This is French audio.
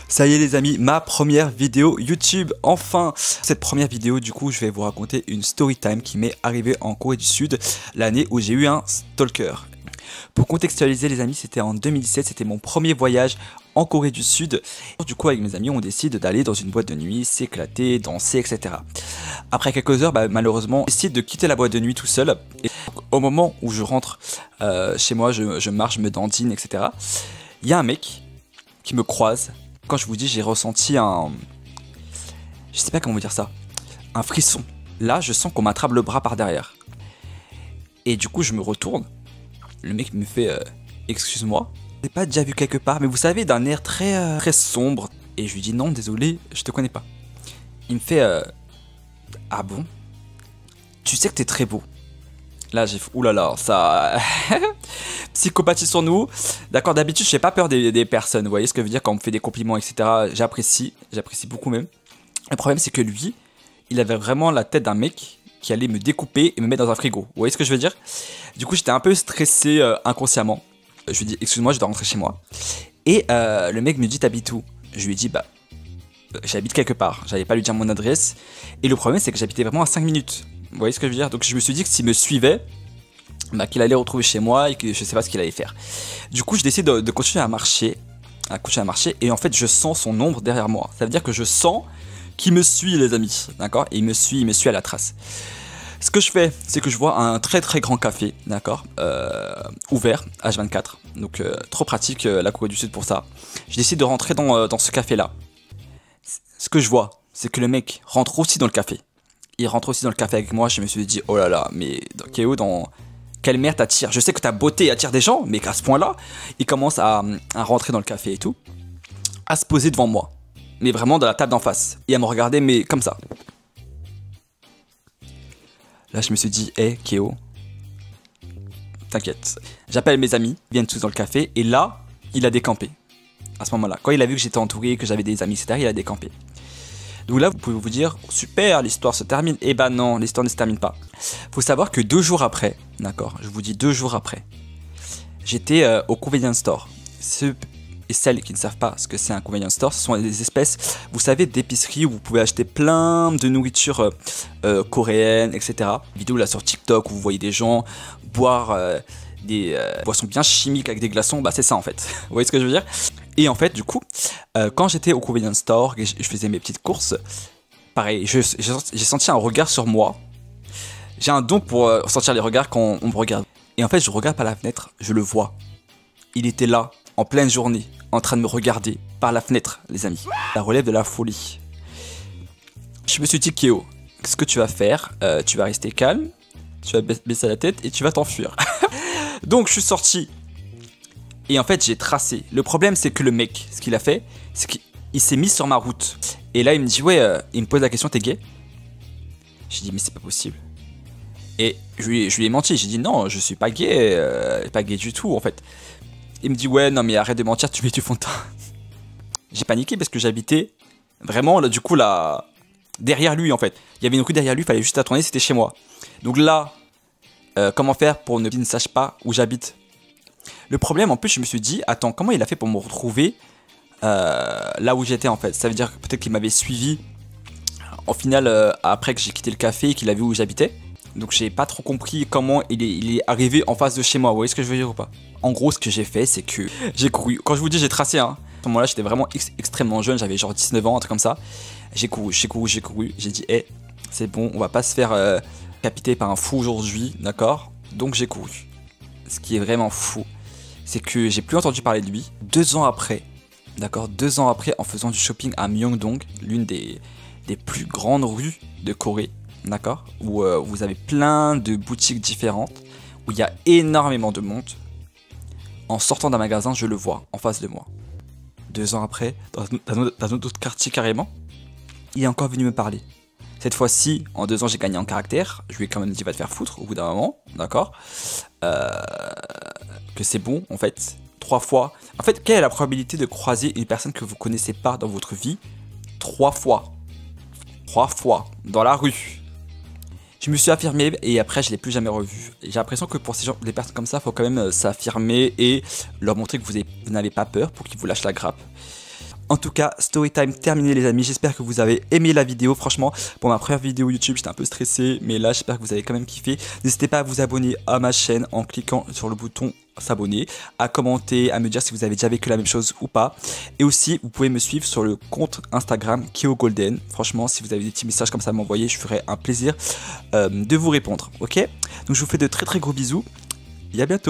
Ça y est les amis, ma première vidéo YouTube, enfin. Cette première vidéo du coup je vais vous raconter une story time qui m'est arrivée en Corée du Sud, l'année où j'ai eu un stalker. Pour contextualiser les amis, c'était en 2017, c'était mon premier voyage en Corée du Sud. Du coup avec mes amis on décide d'aller dans une boîte de nuit, s'éclater, danser, etc. Après quelques heures, malheureusement, je décide de quitter la boîte de nuit tout seul. Et au moment où je rentre chez moi, je marche, je me dandine, etc. Il y a un mec qui me croise. Quand je vous dis, j'ai ressenti un... Je sais pas comment vous dire ça. Un frisson. Là, je sens qu'on m'attrape le bras par derrière. Et du coup, je me retourne. Le mec me fait excuse-moi. Je l'ai pas déjà vu quelque part, mais vous savez, d'un air très, très sombre. Et je lui dis non, désolé, je te connais pas. Il me fait ah bon? Tu sais que t'es très beau. Là, j'ai fait oulala, ça. Psychopathie sur nous. D'accord, d'habitude, je n'ai pas peur des personnes. Vous voyez ce que je veux dire quand on me fait des compliments, etc. J'apprécie beaucoup même. Le problème, c'est que lui, il avait vraiment la tête d'un mec qui allait me découper et me mettre dans un frigo. Vous voyez ce que je veux dire? Du coup, j'étais un peu stressé inconsciemment. Je lui dis, excuse-moi, je dois rentrer chez moi. Et le mec me dit, t'habites où? Je lui dis, j'habite quelque part. J'allais pas lui dire mon adresse. Et le problème, c'est que j'habitais vraiment à 5 minutes. Vous voyez ce que je veux dire? Donc, je me suis dit que s'il me suivait, qu'il allait retrouver chez moi et que je sais pas ce qu'il allait faire. Du coup, je décide de continuer à marcher. Et en fait, je sens son ombre derrière moi. Ça veut dire que je sens qu'il me suit, les amis. D'accord? Et il me suit à la trace. Ce que je fais, c'est que je vois un très très grand café, d'accord, ouvert, H24. Donc, trop pratique la Corée du Sud pour ça. Je décide de rentrer dans ce café-là. Ce que je vois, c'est que le mec rentre aussi dans le café. Il rentre aussi dans le café avec moi. Je me suis dit, oh là là, mais Kéo, dans quelle merde t'attire? Je sais que ta beauté attire des gens, mais qu'à ce point-là, il commence à rentrer dans le café et tout, à se poser devant moi, mais vraiment dans la table d'en face, et à me regarder, mais comme ça. Là, je me suis dit, hé, Kéo, t'inquiète. J'appelle mes amis, ils viennent tous dans le café, et là, il a décampé. À ce moment-là, quand il a vu que j'étais entouré, que j'avais des amis, etc., il a décampé. Donc là, vous pouvez vous dire, super, l'histoire se termine. Eh ben non, l'histoire ne se termine pas. Faut savoir que 2 jours après, d'accord, je vous dis 2 jours après, j'étais au convenience store. Ceux et celles qui ne savent pas ce que c'est un convenience store, ce sont des espèces, vous savez, d'épiceries où vous pouvez acheter plein de nourriture coréenne, etc. Vidéo là sur TikTok où vous voyez des gens boire des boissons bien chimiques avec des glaçons, c'est ça en fait. Vous voyez ce que je veux dire? Et en fait, du coup, quand j'étais au convenience store et je faisais mes petites courses, pareil, j'ai senti un regard sur moi. J'ai un don pour sentir les regards quand on me regarde. Et en fait, je regarde par la fenêtre, je le vois. Il était là, en pleine journée, en train de me regarder par la fenêtre, les amis. Ça relève de la folie. Je me suis dit, Kéo, ce que tu vas faire, tu vas rester calme, tu vas baisser la tête et tu vas t'enfuir. Donc, je suis sorti. Et en fait, j'ai tracé. Le problème, c'est que le mec, ce qu'il a fait, c'est qu'il s'est mis sur ma route. Et là, il me dit, ouais, il me pose la question, t'es gay? J'ai dit, mais c'est pas possible. Et je lui ai menti. J'ai dit, non, je suis pas gay du tout, en fait. Il me dit, ouais, non, mais arrête de mentir, tu mets du fond de teint. J'ai paniqué parce que j'habitais vraiment, là, du coup, là, derrière lui, en fait. Il y avait une rue derrière lui, il fallait juste la tourner, c'était chez moi. Donc là, comment faire pour qu'il ne sache pas où j'habite? Le problème, en plus, je me suis dit, attends, comment il a fait pour me retrouver là où j'étais, en fait? Ça veut dire que peut-être qu'il m'avait suivi, au final, après que j'ai quitté le café et qu'il a vu où j'habitais. Donc, j'ai pas trop compris comment il est arrivé en face de chez moi. Vous voyez ce que je veux dire ou pas? En gros, ce que j'ai fait, c'est que j'ai couru. Quand je vous dis, j'ai tracé, hein. À ce moment-là, j'étais vraiment extrêmement jeune, j'avais genre 19 ans, un truc comme ça. J'ai couru. J'ai dit, hé, c'est bon, on va pas se faire capiter par un fou aujourd'hui, d'accord? Donc, j'ai couru. Ce qui est vraiment fou, c'est que j'ai plus entendu parler de lui 2 ans après, d'accord, 2 ans après, en faisant du shopping à Myeongdong, l'une des plus grandes rues de Corée, d'accord, où vous avez plein de boutiques différentes, où il y a énormément de monde. En sortant d'un magasin, je le vois en face de moi. 2 ans après, dans un autre quartier carrément, il est encore venu me parler. Cette fois-ci, en 2 ans, j'ai gagné en caractère. Je lui ai quand même dit, va te faire foutre au bout d'un moment, d'accord, que c'est bon, en fait, 3 fois. En fait, quelle est la probabilité de croiser une personne que vous connaissez pas dans votre vie 3 fois? 3 fois, dans la rue. Je me suis affirmé et après, je l'ai plus jamais revu. J'ai l'impression que pour ces gens, des personnes comme ça, il faut quand même s'affirmer et leur montrer que vous n'avez pas peur pour qu'ils vous lâchent la grappe. En tout cas, Storytime terminé les amis, j'espère que vous avez aimé la vidéo. Franchement, pour ma première vidéo YouTube, j'étais un peu stressé, mais là j'espère que vous avez quand même kiffé. N'hésitez pas à vous abonner à ma chaîne en cliquant sur le bouton s'abonner, à commenter, à me dire si vous avez déjà vécu la même chose ou pas. Et aussi, vous pouvez me suivre sur le compte Instagram KyoGolden. Franchement, si vous avez des petits messages comme ça à m'envoyer, je ferai un plaisir de vous répondre, ok? Donc je vous fais de très très gros bisous et à bientôt.